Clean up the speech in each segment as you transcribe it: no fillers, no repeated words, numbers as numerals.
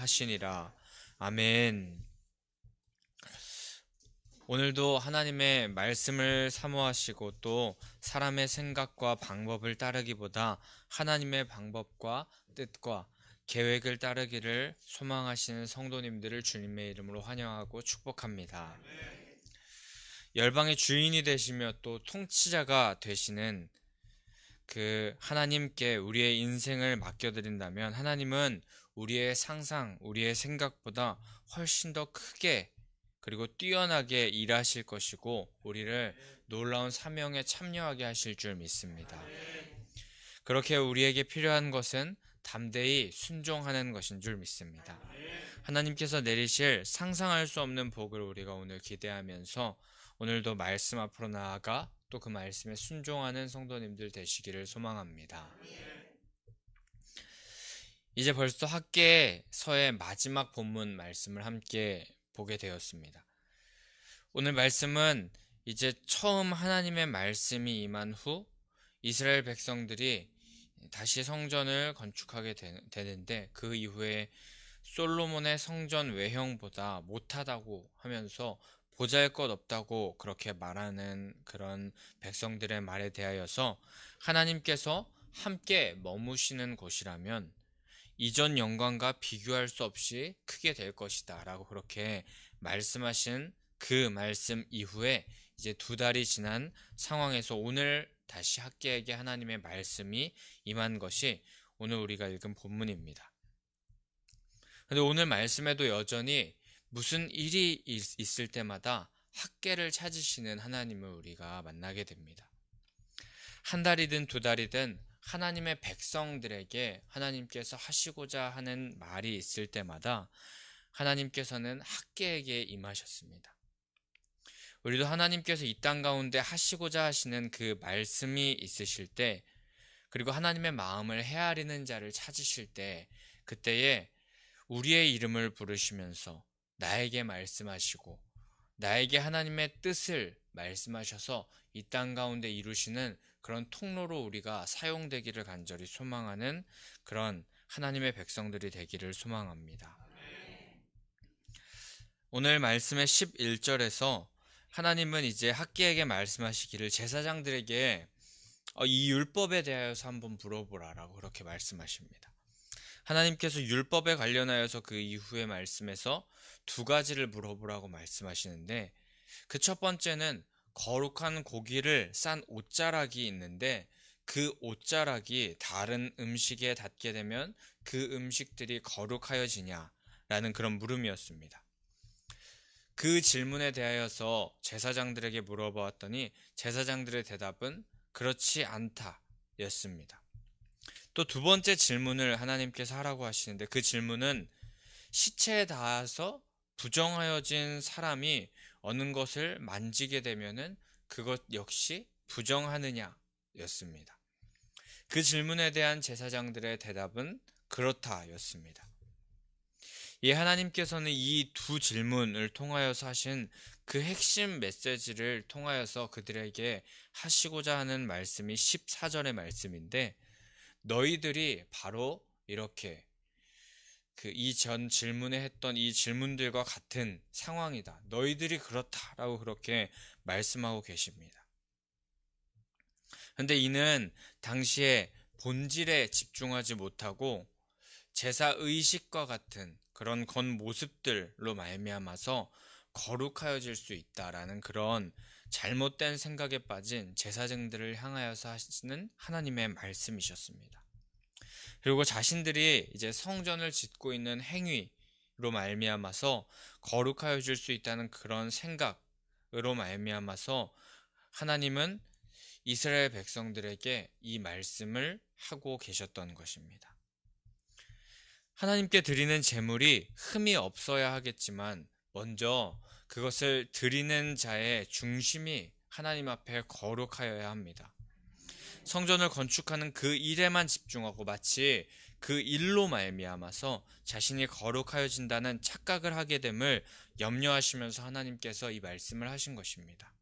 하시니라. 아멘. 오늘도 하나님의 말씀을 사모하시고 또 사람의 생각과 방법을 따르기보다 하나님의 방법과 뜻과 계획을 따르기를 소망하시는 성도님들을 주님의 이름으로 환영하고 축복합니다. 열방의 주인이 되시며 또 통치자가 되시는 그 하나님께 우리의 인생을 맡겨드린다면 하나님은 우리의 상상, 우리의 생각보다 훨씬 더 크게 그리고 뛰어나게 일하실 것이고 우리를 놀라운 사명에 참여하게 하실 줄 믿습니다. 그렇게 우리에게 필요한 것은 담대히 순종하는 것인 줄 믿습니다. 하나님께서 내리실 상상할 수 없는 복을 우리가 오늘 기대하면서 오늘도 말씀 앞으로 나아가 또 그 말씀에 순종하는 성도님들 되시기를 소망합니다. 이제 벌써 학개서의 마지막 본문 말씀을 함께 보게 되었습니다. 오늘 말씀은 이제 처음 하나님의 말씀이 임한 후 이스라엘 백성들이 다시 성전을 건축하게 되는데 그 이후에 솔로몬의 성전 외형보다 못하다고 하면서 보잘것없다고 그렇게 말하는 그런 백성들의 말에 대하여서 하나님께서 함께 머무시는 곳이라면 이전 영광과 비교할 수 없이 크게 될 것이다 라고 그렇게 말씀하신 그 말씀 이후에 이제 2달이 지난 상황에서 오늘 다시 학개에게 하나님의 말씀이 임한 것이 오늘 우리가 읽은 본문입니다. 근데 오늘 말씀에도 여전히 무슨 일이 있을 때마다 학개를 찾으시는 하나님을 우리가 만나게 됩니다. 1달이든 2달이든 하나님의 백성들에게 하나님께서 하시고자 하는 말이 있을 때마다 하나님께서는 학개에게 임하셨습니다. 우리도 하나님께서 이 땅 가운데 하시고자 하시는 그 말씀이 있으실 때 그리고 하나님의 마음을 헤아리는 자를 찾으실 때 그때에 우리의 이름을 부르시면서 나에게 말씀하시고 나에게 하나님의 뜻을 말씀하셔서 이 땅 가운데 이루시는 그런 통로로 우리가 사용되기를 간절히 소망하는 그런 하나님의 백성들이 되기를 소망합니다. 오늘 말씀의 11절에서 하나님은 이제 학개에게 말씀하시기를 제사장들에게 이 율법에 대하여서 한번 물어보라라고 그렇게 말씀하십니다. 하나님께서 율법에 관련하여서 그 이후의 말씀에서 2가지를 물어보라고 말씀하시는데 그 첫 번째는 거룩한 고기를 싼 옷자락이 있는데 그 옷자락이 다른 음식에 닿게 되면 그 음식들이 거룩하여지냐라는 그런 물음이었습니다. 그 질문에 대하여서 제사장들에게 물어보았더니 제사장들의 대답은 그렇지 않다 였습니다. 또 2번째 질문을 하나님께서 하라고 하시는데 그 질문은 시체에 닿아서 부정하여진 사람이 어느 것을 만지게 되면은 그것 역시 부정하느냐 였습니다. 그 질문에 대한 제사장들의 대답은 그렇다 였습니다. 하나님께서는 이 2 질문을 통하여서 하신 그 핵심 메시지를 통하여서 그들에게 하시고자 하는 말씀이 14절의 말씀인데 너희들이 바로 이렇게 그 이전 질문에 했던 이 질문들과 같은 상황이다. 너희들이 그렇다라고 그렇게 말씀하고 계십니다. 그런데 이는 당시에 본질에 집중하지 못하고 제사 의식과 같은 그런 겉모습들로 말미암아서 거룩하여질 수 있다라는 그런 잘못된 생각에 빠진 제사장들을 향하여서 하시는 하나님의 말씀이셨습니다. 그리고 자신들이 이제 성전을 짓고 있는 행위로 말미암아서 거룩하여질 수 있다는 그런 생각으로 말미암아서 하나님은 이스라엘 백성들에게 이 말씀을 하고 계셨던 것입니다. 하나님께 드리는 제물이 흠이 없어야 하겠지만 먼저 그것을 드리는 자의 중심이 하나님 앞에 거룩하여야 합니다. 성전을 건축하는 그 일에만 집중하고 마치 그 일로 말미암아서 자신이 거룩하여진다는 착각을 하게 됨을 염려하시면서 하나님께서 이 말씀을 하신 것입니다.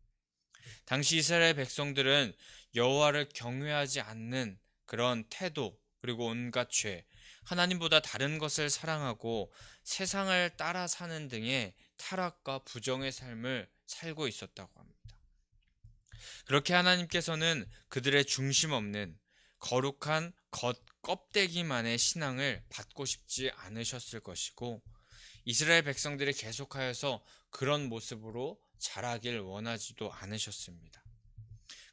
당시 이스라엘 백성들은 여호와를 경외하지 않는 그런 태도 그리고 온갖 죄, 하나님보다 다른 것을 사랑하고 세상을 따라 사는 등의 타락과 부정의 삶을 살고 있었다고 합니다. 그렇게 하나님께서는 그들의 중심 없는 거룩한 껍데기만의 신앙을 받고 싶지 않으셨을 것이고, 이스라엘 백성들이 계속하여서 그런 모습으로 자라길 원하지도 않으셨습니다.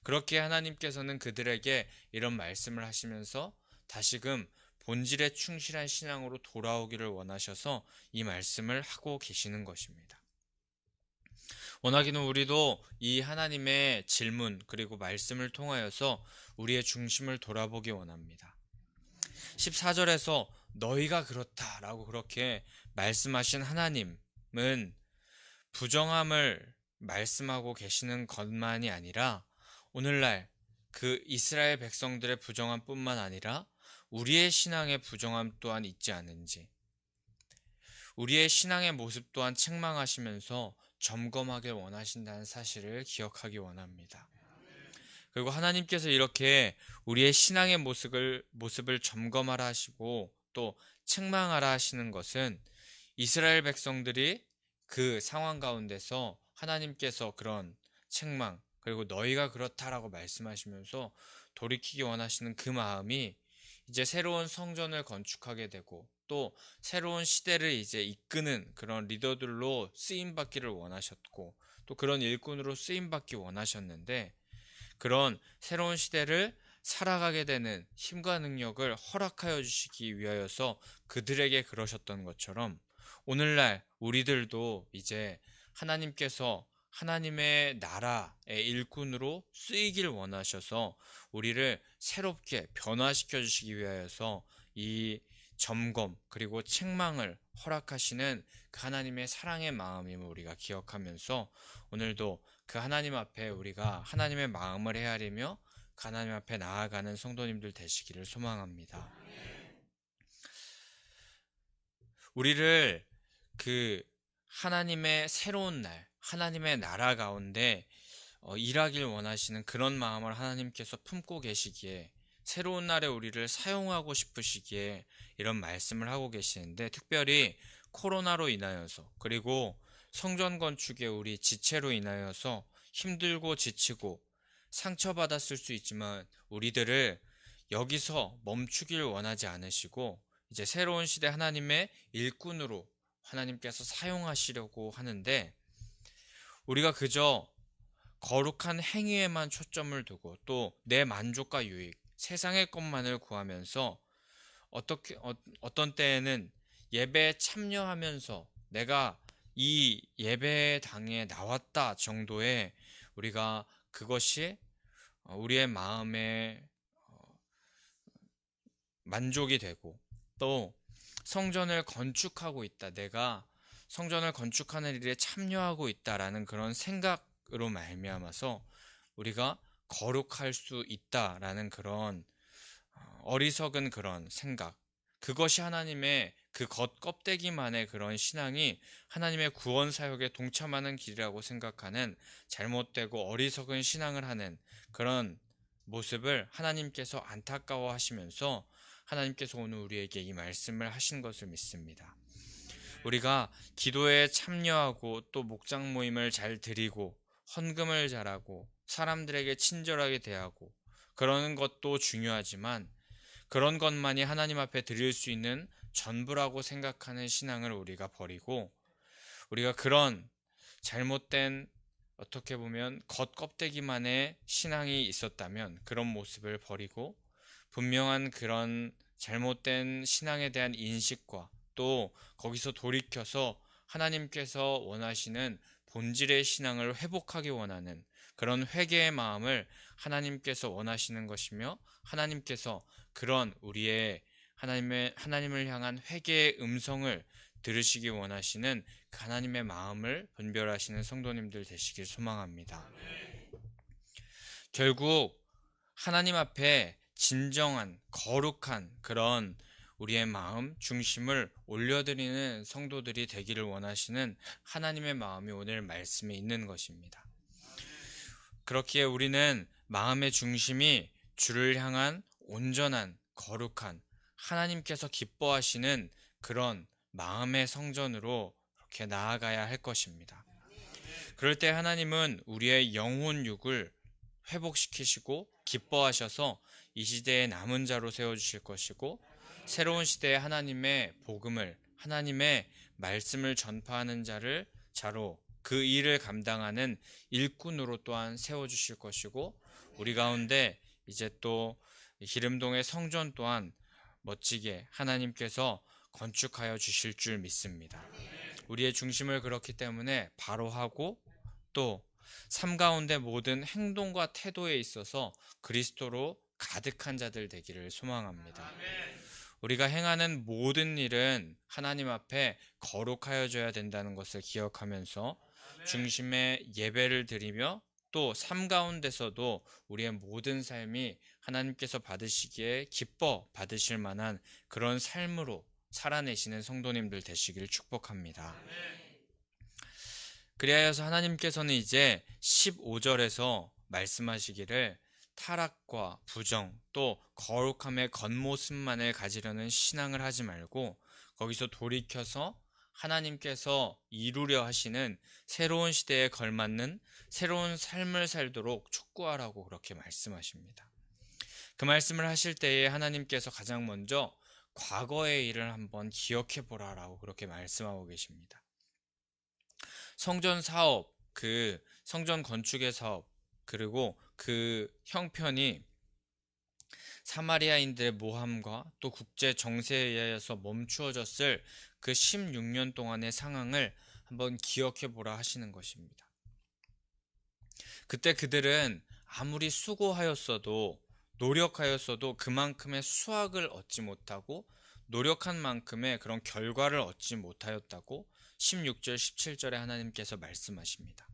그렇게 하나님께서는 그들에게 이런 말씀을 하시면서 다시금 본질에 충실한 신앙으로 돌아오기를 원하셔서 이 말씀을 하고 계시는 것입니다. 원하기는 우리도 이 하나님의 질문 그리고 말씀을 통하여서 우리의 중심을 돌아보기 원합니다. 14절에서 너희가 그렇다라고 그렇게 말씀하신 하나님은 부정함을 말씀하고 계시는 것만이 아니라 오늘날 그 이스라엘 백성들의 부정함뿐만 아니라 우리의 신앙의 부정함 또한 있지 않은지, 우리의 신앙의 모습 또한 책망하시면서 점검하길 원하신다는 사실을 기억하기 원합니다. 그리고 하나님께서 이렇게 우리의 신앙의 모습을 점검하라 하시고 또 책망하라 하시는 것은 이스라엘 백성들이 그 상황 가운데서 하나님께서 그런 책망 그리고 너희가 그렇다라고 말씀하시면서 돌이키기 원하시는 그 마음이 이제 새로운 성전을 건축하게 되고 또 새로운 시대를 이제 이끄는 그런 리더들로 쓰임받기를 원하셨고 또 그런 일꾼으로 쓰임받기 원하셨는데, 그런 새로운 시대를 살아가게 되는 힘과 능력을 허락하여 주시기 위하여서 그들에게 그러셨던 것처럼 오늘날 우리들도 이제 하나님께서 하나님의 나라의 일꾼으로 쓰이길 원하셔서 우리를 새롭게 변화시켜 주시기 위하여서 이 점검 그리고 책망을 허락하시는 그 하나님의 사랑의 마음임을 우리가 기억하면서 오늘도 그 하나님 앞에 우리가 하나님의 마음을 헤아리며 그 하나님 앞에 나아가는 성도님들 되시기를 소망합니다. 우리를 그 하나님의 새로운 날, 하나님의 나라 가운데 일하길 원하시는 그런 마음을 하나님께서 품고 계시기에 새로운 날에 우리를 사용하고 싶으시기에 이런 말씀을 하고 계시는데, 특별히 코로나로 인하여서 그리고 성전 건축에 우리 지체로 인하여서 힘들고 지치고 상처받았을 수 있지만 우리들을 여기서 멈추길 원하지 않으시고 이제 새로운 시대 하나님의 일꾼으로 하나님께서 사용하시려고 하는데, 우리가 그저 거룩한 행위에만 초점을 두고 또 내 만족과 유익, 세상의 것만을 구하면서 어떤 때에는 예배에 참여하면서 내가 이 예배당에 나왔다 정도의 우리가 그것이 우리의 마음에 만족이 되고 또 성전을 건축하고 있다, 내가 성전을 건축하는 일에 참여하고 있다라는 그런 생각으로 말미암아서 우리가 거룩할 수 있다라는 그런 어리석은 그런 생각, 그것이 하나님의 그 겉껍데기만의 그런 신앙이 하나님의 구원 사역에 동참하는 길이라고 생각하는 잘못되고 어리석은 신앙을 하는 그런 모습을 하나님께서 안타까워 하시면서 하나님께서 오늘 우리에게 이 말씀을 하신 것을 믿습니다. 우리가 기도에 참여하고 또 목장 모임을 잘 드리고 헌금을 잘하고 사람들에게 친절하게 대하고 그러는 것도 중요하지만 그런 것만이 하나님 앞에 드릴 수 있는 전부라고 생각하는 신앙을 우리가 버리고, 우리가 그런 잘못된 어떻게 보면 겉껍데기만의 신앙이 있었다면 그런 모습을 버리고 분명한 그런 잘못된 신앙에 대한 인식과 또 거기서 돌이켜서 하나님께서 원하시는 본질의 신앙을 회복하기 원하는 그런 회개의 마음을 하나님께서 원하시는 것이며, 하나님께서 그런 우리의 하나님을 향한 회개의 음성을 들으시기 원하시는 그 하나님의 마음을 분별하시는 성도님들 되시길 소망합니다. 결국 하나님 앞에 진정한 거룩한 그런 우리의 마음 중심을 올려드리는 성도들이 되기를 원하시는 하나님의 마음이 오늘 말씀에 있는 것입니다. 그렇기에 우리는 마음의 중심이 주를 향한 온전한 거룩한 하나님께서 기뻐하시는 그런 마음의 성전으로 그렇게 나아가야 할 것입니다. 그럴 때 하나님은 우리의 영혼육을 회복시키시고 기뻐하셔서 이 시대에 남은 자로 세워주실 것이고, 새로운 시대에 하나님의 복음을, 하나님의 말씀을 전파하는 자로 그 일을 감당하는 일꾼으로 또한 세워주실 것이고, 우리 가운데 이제 또 기름동의 성전 또한 멋지게 하나님께서 건축하여 주실 줄 믿습니다. 우리의 중심을 그렇기 때문에 바로 하고, 또 삶 가운데 모든 행동과 태도에 있어서 그리스도로 가득한 자들 되기를 소망합니다. 우리가 행하는 모든 일은 하나님 앞에 거룩하여져야 된다는 것을 기억하면서 중심에 예배를 드리며, 또 삶 가운데서도 우리의 모든 삶이 하나님께서 받으시기에 기뻐 받으실 만한 그런 삶으로 살아내시는 성도님들 되시기를 축복합니다. 그리하여서 하나님께서는 이제 15절에서 말씀하시기를 타락과 부정 또 거룩함의 겉모습만을 가지려는 신앙을 하지 말고 거기서 돌이켜서 하나님께서 이루려 하시는 새로운 시대에 걸맞는 새로운 삶을 살도록 촉구하라고 그렇게 말씀하십니다. 그 말씀을 하실 때에 하나님께서 가장 먼저 과거의 일을 한번 기억해 보라라고 그렇게 말씀하고 계십니다. 성전 사업, 그 성전 건축의 사업, 그리고 그 형편이 사마리아인들의 모함과 또 국제 정세에 의해서 멈추어졌을 그 16년 동안의 상황을 한번 기억해 보라 하시는 것입니다. 그때 그들은 아무리 수고하였어도, 노력하였어도 그만큼의 수확을 얻지 못하고 노력한 만큼의 그런 결과를 얻지 못하였다고 16절, 17절에 하나님께서 말씀하십니다.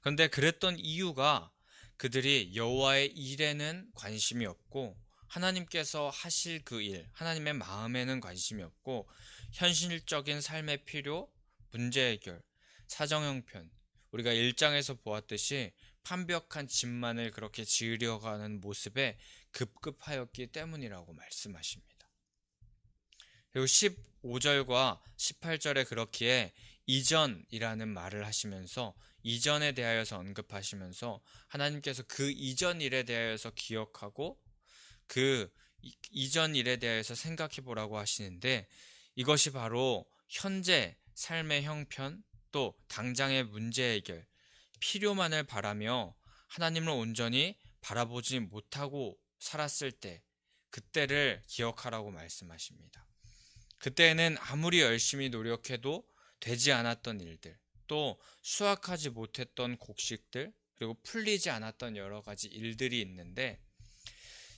그런데 그랬던 이유가 그들이 여호와의 일에는 관심이 없고 하나님께서 하실 그 일, 하나님의 마음에는 관심이 없고 현실적인 삶의 필요, 문제 해결, 사정 형편, 우리가 1장에서 보았듯이 판벽한 집만을 그렇게 지으려가는 모습에 급급하였기 때문이라고 말씀하십니다. 그리고 15절과 18절에 그렇기에 이전이라는 말을 하시면서 이전에 대하여서 언급하시면서 하나님께서 그 이전 일에 대하여서 기억하고 그 이전 일에 대해서 생각해 보라고 하시는데, 이것이 바로 현재 삶의 형편 또 당장의 문제 해결, 필요만을 바라며 하나님을 온전히 바라보지 못하고 살았을 때 그때를 기억하라고 말씀하십니다. 그때는 아무리 열심히 노력해도 되지 않았던 일들, 또 수확하지 못했던 곡식들, 그리고 풀리지 않았던 여러 가지 일들이 있는데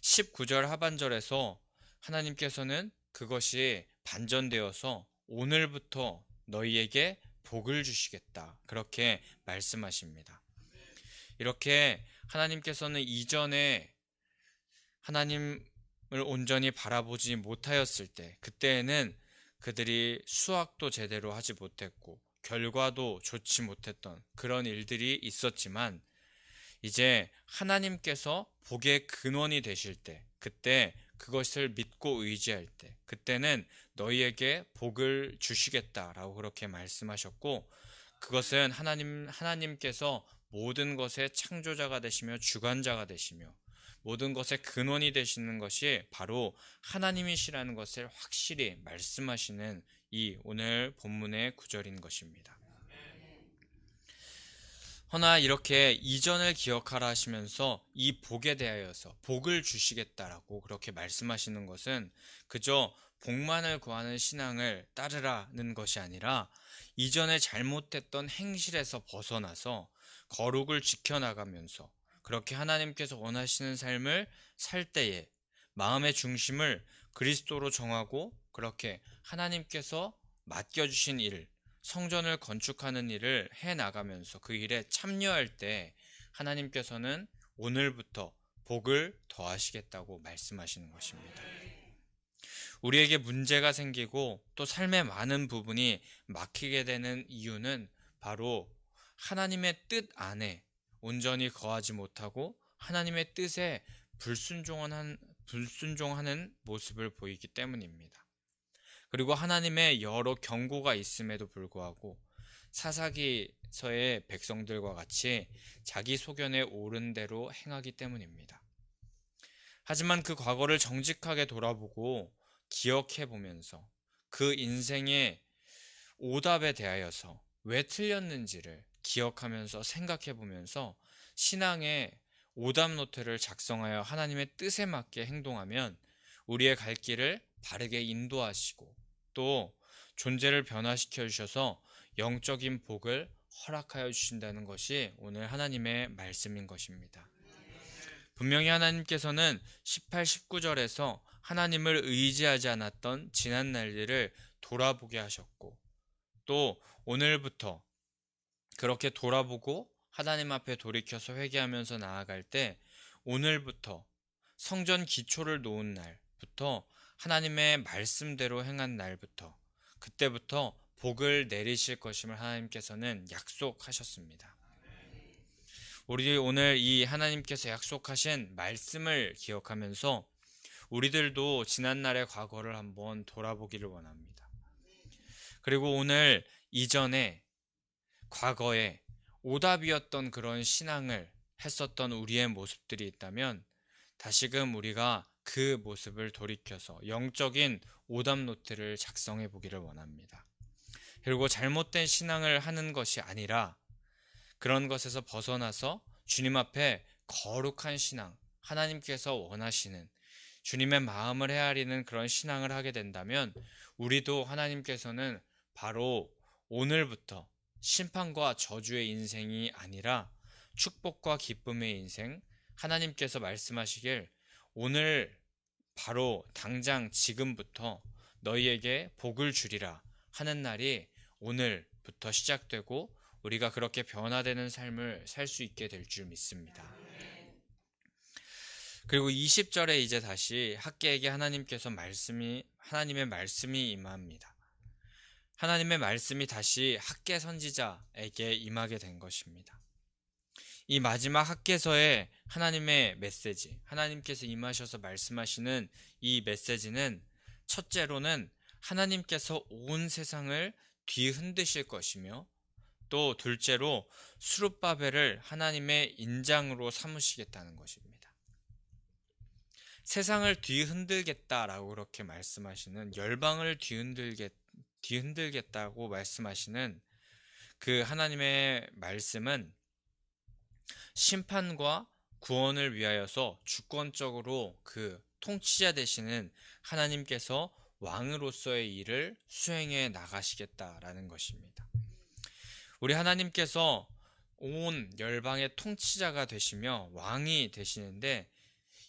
19절 하반절에서 하나님께서는 그것이 반전되어서 오늘부터 너희에게 복을 주시겠다 그렇게 말씀하십니다. 이렇게 하나님께서는 이전에 하나님을 온전히 바라보지 못하였을 때, 그때에는 그들이 수확도 제대로 하지 못했고 결과도 좋지 못했던 그런 일들이 있었지만, 이제 하나님께서 복의 근원이 되실 때, 그때 그것을 믿고 의지할 때, 그때는 너희에게 복을 주시겠다라고 그렇게 말씀하셨고, 그것은 하나님께서 모든 것의 창조자가 되시며 주관자가 되시며 모든 것의 근원이 되시는 것이 바로 하나님이시라는 것을 확실히 말씀하시는 이 오늘 본문의 구절인 것입니다. 허나 이렇게 이전을 기억하라 하시면서 이 복에 대하여서 복을 주시겠다라고 그렇게 말씀하시는 것은 그저 복만을 구하는 신앙을 따르라는 것이 아니라 이전에 잘못했던 행실에서 벗어나서 거룩을 지켜나가면서 그렇게 하나님께서 원하시는 삶을 살 때에 마음의 중심을 그리스도로 정하고 그렇게 하나님께서 맡겨주신 일, 성전을 건축하는 일을 해나가면서 그 일에 참여할 때 하나님께서는 오늘부터 복을 더하시겠다고 말씀하시는 것입니다. 우리에게 문제가 생기고 또 삶의 많은 부분이 막히게 되는 이유는 바로 하나님의 뜻 안에 온전히 거하지 못하고 하나님의 뜻에 불순종하는 모습을 보이기 때문입니다. 그리고 하나님의 여러 경고가 있음에도 불구하고 사사기서의 백성들과 같이 자기 소견에 옳은 대로 행하기 때문입니다. 하지만 그 과거를 정직하게 돌아보고 기억해 보면서 그 인생의 오답에 대하여서 왜 틀렸는지를 기억하면서 생각해 보면서 신앙의 오답 노트를 작성하여 하나님의 뜻에 맞게 행동하면 우리의 갈 길을 바르게 인도하시고 또 존재를 변화시켜 주셔서 영적인 복을 허락하여 주신다는 것이 오늘 하나님의 말씀인 것입니다. 분명히 하나님께서는 18, 19절에서 하나님을 의지하지 않았던 지난 날들을 돌아보게 하셨고 또 오늘부터 그렇게 돌아보고 하나님 앞에 돌이켜서 회개하면서 나아갈 때 오늘부터 성전 기초를 놓은 날부터 하나님의 말씀대로 행한 날부터 그때부터 복을 내리실 것임을 하나님께서는 약속하셨습니다. 우리 오늘 이 하나님께서 약속하신 말씀을 기억하면서 우리들도 지난날의 과거를 한번 돌아보기를 원합니다. 그리고 오늘 이전에 과거에 오답이었던 그런 신앙을 했었던 우리의 모습들이 있다면 다시금 우리가 그 모습을 돌이켜서 영적인 오답 노트를 작성해 보기를 원합니다. 그리고 잘못된 신앙을 하는 것이 아니라 그런 것에서 벗어나서 주님 앞에 거룩한 신앙, 하나님께서 원하시는 주님의 마음을 헤아리는 그런 신앙을 하게 된다면 우리도 하나님께서는 바로 오늘부터 심판과 저주의 인생이 아니라 축복과 기쁨의 인생, 하나님께서 말씀하시길 오늘 바로 당장 지금부터 너희에게 복을 주리라 하는 날이 오늘부터 시작되고 우리가 그렇게 변화되는 삶을 살 수 있게 될 줄 믿습니다. 그리고 20절에 이제 다시 학개에게 하나님의 말씀이 임합니다. 하나님의 말씀이 다시 학개 선지자에게 임하게 된 것입니다. 이 마지막 학개서의 하나님의 메시지, 하나님께서 임하셔서 말씀하시는 이 메시지는 첫째로는 하나님께서 온 세상을 뒤흔드실 것이며 또 둘째로 스룹바벨을 하나님의 인장으로 삼으시겠다는 것입니다. 세상을 뒤흔들겠다라고 그렇게 말씀하시는 열방을 뒤흔들겠다고 말씀하시는 그 하나님의 말씀은 심판과 구원을 위하여서 주권적으로 그 통치자 되시는 하나님께서 왕으로서의 일을 수행해 나가시겠다라는 것입니다. 우리 하나님께서 온 열방의 통치자가 되시며 왕이 되시는데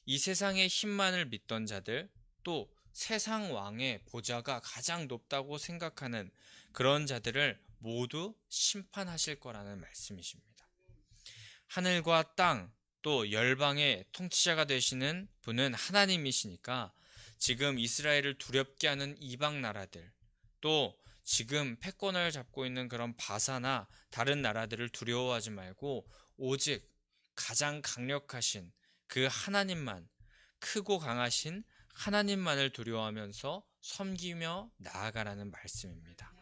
이 세상의 힘만을 믿던 자들 또 세상 왕의 보좌가 가장 높다고 생각하는 그런 자들을 모두 심판하실 거라는 말씀이십니다. 하늘과 땅 또 열방의 통치자가 되시는 분은 하나님이시니까 지금 이스라엘을 두렵게 하는 이방 나라들 또 지금 패권을 잡고 있는 그런 바사나 다른 나라들을 두려워하지 말고 오직 가장 강력하신 그 하나님만, 크고 강하신 하나님만을 두려워하면서 섬기며 나아가라는 말씀입니다.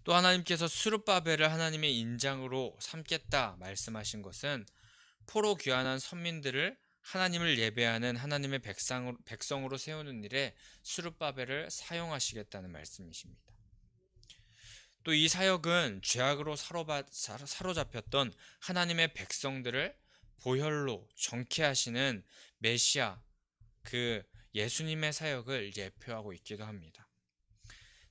또 하나님께서 스룹바벨을 하나님의 인장으로 삼겠다 말씀하신 것은 포로 귀환한 선민들을 하나님을 예배하는 하나님의 백성으로 세우는 일에 스룹바벨을 사용하시겠다는 말씀이십니다. 또 이 사역은 죄악으로 사로잡혔던 하나님의 백성들을 보혈로 정케하시는 메시아, 그 예수님의 사역을 예표하고 있기도 합니다.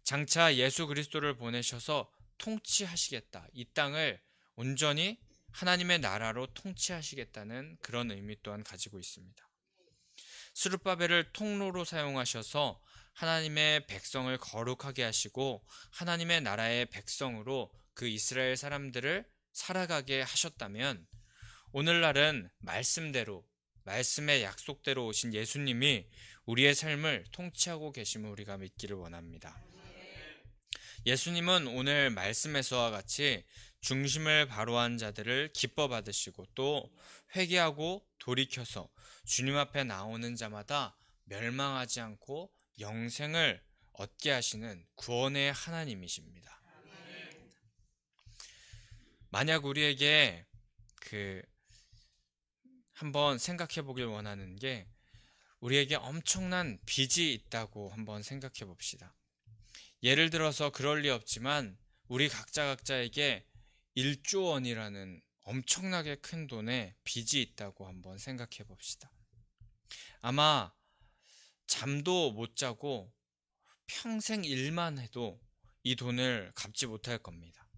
장차 예수 그리스도를 보내셔서 통치하시겠다. 이 땅을 온전히 하나님의 나라로 통치하시겠다는 그런 의미 또한 가지고 있습니다. 스룹바벨을 통로로 사용하셔서 하나님의 백성을 거룩하게 하시고 하나님의 나라의 백성으로 그 이스라엘 사람들을 살아가게 하셨다면 오늘날은 말씀대로 말씀의 약속대로 오신 예수님이 우리의 삶을 통치하고 계심을 우리가 믿기를 원합니다. 예수님은 오늘 말씀에서와 같이 중심을 바로한 자들을 기뻐 받으시고 또 회개하고 돌이켜서 주님 앞에 나오는 자마다 멸망하지 않고 영생을 얻게 하시는 구원의 하나님이십니다. 만약 우리에게 한번 생각해 보길 원하는 게, 우리에게 엄청난 빚이 있다고 한번 생각해 봅시다. 예를 들어서 그럴 리 없지만 우리 각자에게 1조 원이라는 엄청나게 큰 돈의 빚이 있다고 한번 생각해 봅시다. 아마 잠도 못 자고 평생 일만 해도 이 돈을 갚지 못할 겁니다.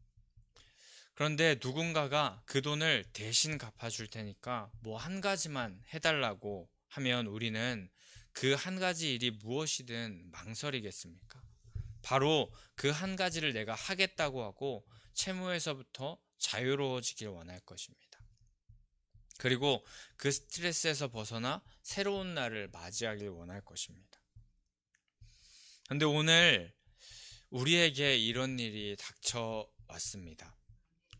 그런데 누군가가 그 돈을 대신 갚아줄 테니까 뭐 한 가지만 해달라고 하면 우리는 그 한 가지 일이 무엇이든 망설이겠습니까? 바로 그 한 가지를 내가 하겠다고 하고 채무에서부터 자유로워지길 원할 것입니다. 그리고 그 스트레스에서 벗어나 새로운 날을 맞이하길 원할 것입니다. 그런데 오늘 우리에게 이런 일이 닥쳐왔습니다.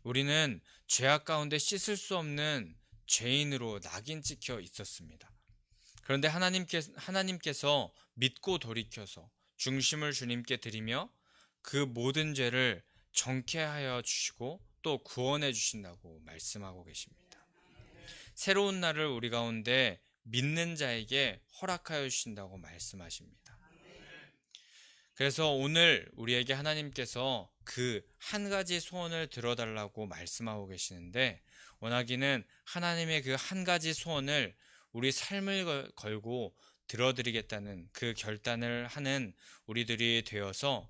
우리는 죄악 가운데 씻을 수 없는 죄인으로 낙인 찍혀 있었습니다. 그런데 하나님께서 믿고 돌이켜서 중심을 주님께 드리며 그 모든 죄를 정케하여 주시고 또 구원해 주신다고 말씀하고 계십니다. 새로운 날을 우리 가운데 믿는 자에게 허락하여 주신다고 말씀하십니다. 그래서 오늘 우리에게 하나님께서 그 한 가지 소원을 들어달라고 말씀하고 계시는데, 원하기는 하나님의 그 한 가지 소원을 우리 삶을 걸고 들어드리겠다는 그 결단을 하는 우리들이 되어서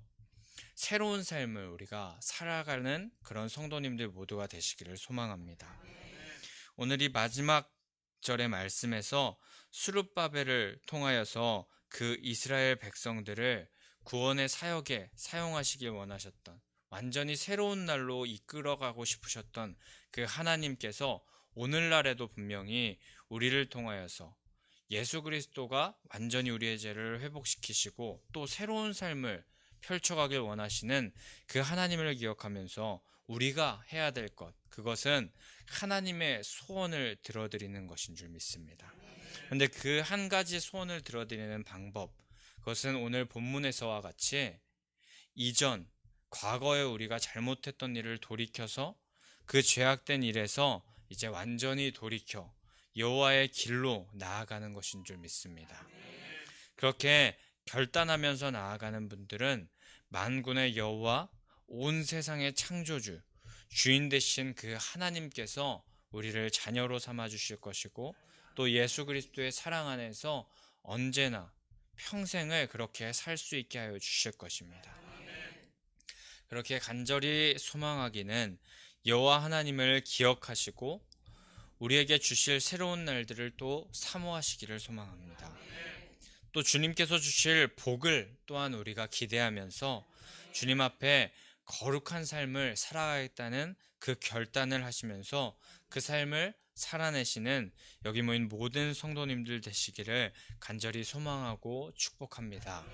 새로운 삶을 우리가 살아가는 그런 성도님들 모두가 되시기를 소망합니다. 오늘 이 마지막 절의 말씀에서 스룹바벨을 통하여서 그 이스라엘 백성들을 구원의 사역에 사용하시길 원하셨던, 완전히 새로운 날로 이끌어가고 싶으셨던 그 하나님께서 오늘날에도 분명히 우리를 통하여서 예수 그리스도가 완전히 우리의 죄를 회복시키시고 또 새로운 삶을 펼쳐가길 원하시는 그 하나님을 기억하면서 우리가 해야 될 것, 그것은 하나님의 소원을 들어드리는 것인 줄 믿습니다. 그런데 그 한 가지 소원을 들어드리는 방법, 그것은 오늘 본문에서와 같이 이전, 과거에 우리가 잘못했던 일을 돌이켜서 그 죄악된 일에서 이제 완전히 돌이켜 여호와의 길로 나아가는 것인 줄 믿습니다. 그렇게 결단하면서 나아가는 분들은 만군의 여호와, 온 세상의 창조주, 주인 되신 그 하나님께서 우리를 자녀로 삼아 주실 것이고 또 예수 그리스도의 사랑 안에서 언제나 평생을 그렇게 살 수 있게 하여 주실 것입니다. 그렇게 간절히 소망하기는 여호와 하나님을 기억하시고 우리에게 주실 새로운 날들을 또 사모하시기를 소망합니다. 또 주님께서 주실 복을 또한 우리가 기대하면서 주님 앞에 거룩한 삶을 살아가겠다는 그 결단을 하시면서 그 삶을 살아내시는 여기 모인 모든 성도님들 되시기를 간절히 소망하고 축복합니다.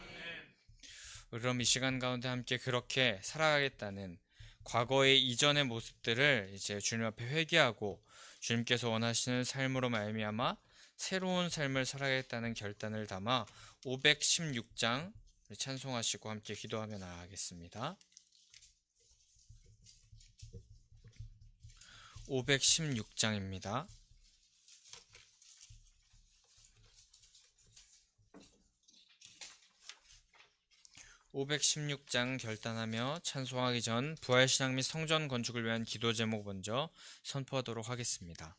그럼 이 시간 가운데 함께 그렇게 살아가겠다는 과거의 이전의 모습들을 이제 주님 앞에 회개하고 주님께서 원하시는 삶으로 말미암아 새로운 삶을 살아가겠다는 결단을 담아 516장 찬송하시고 함께 기도하며 나아가겠습니다. 516장입니다. 516장 결단하며 찬송하기 전 부활신앙 및 성전 건축을 위한 기도 제목 먼저 선포하도록 하겠습니다.